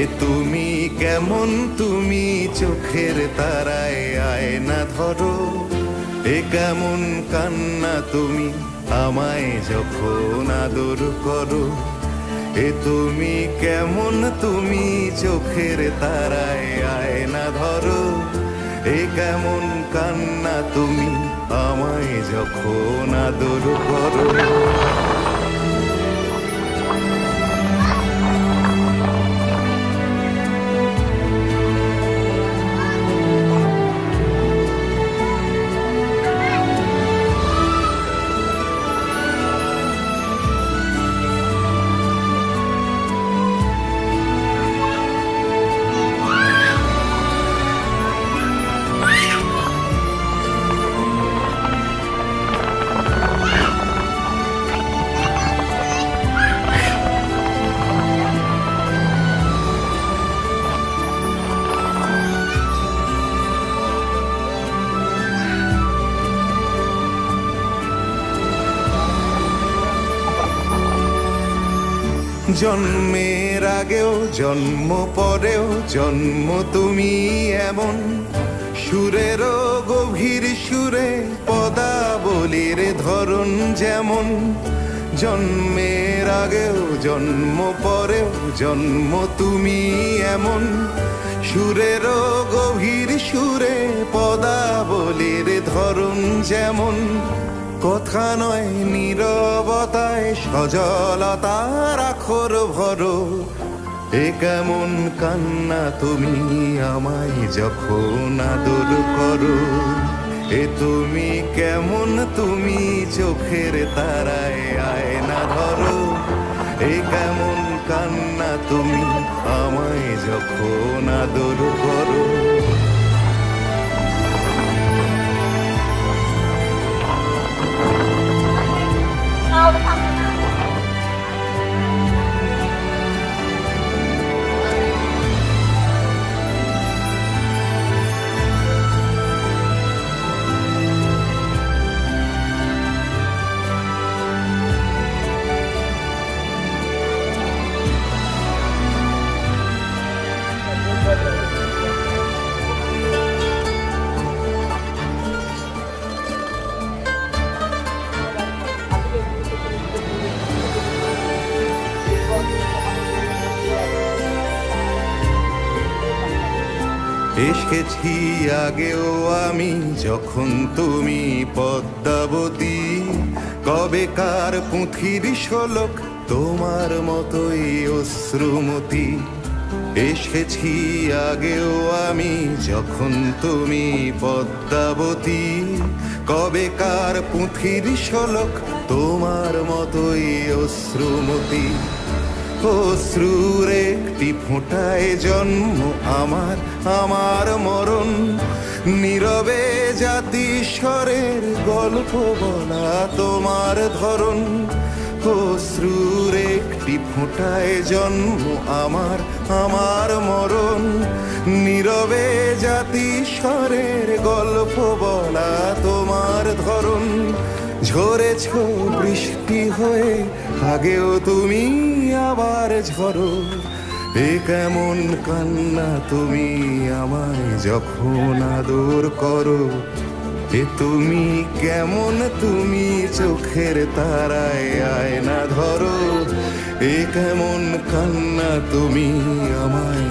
এ তুমি কেমন, তুমি চোখের তারায় আয়না ধরো। এ কেমন কান্না তুমি আমায় যখন আদর করো। এ তুমি কেমন, তুমি চোখের তারায় আয়না ধরো। এ কেমন কান্না তুমি আমায় যখন আদর করো। জন্মের আগেও জন্ম পরেও জন্ম তুমি এমন, সুরেরও গভীর সুরে পদাবলীর ধরন যেমন। জন্মের আগেও জন্ম পরেও জন্ম তুমি এমন, সুরেরও গভীর সুরে পদাবলীর ধরন যেমন। কথা নয় নীরবতায় সজলতার আখর ভরো। এ কেমন কান্না তুমি আমায় যখন আদর করো। এ তুমি কেমন, তুমি চোখের তারায় আয়না ধরো। এ কেমন কান্না তুমি আমায় যখন আদর করো। এসেছি আগেও আমি যখন তুমি পদ্মাবতী। কবেকার পুঁথির শোলক তোমার মতোই অশ্রুমতি। এসেছি আগেও আমি যখন তুমি পদ্মাবতী। কবেকার পুঁথির শোলক তোমার মতোই অশ্রুমতি। অশ্রুর একটি ফোঁটায় জন্ম আমার, আমার মরণ। নীরবে জাতিস্বরের গল্প বলা তোমার ধরন। অশ্রুর একটি ফোঁটায় জন্ম আমার, আমার মরণ। নীরবে জাতিস্বরের গল্প বলা তোমার ধরন। ঝরেছ বৃষ্টি হয়ে আগেও তুমি আবার ঝরো। এ কেমন কান্না তুমি আমায় যখন আদর করো। এ তুমি কেমন, তুমি চোখের তারায় আয়না ধরো। এ কেমন কান্না তুমি আমায়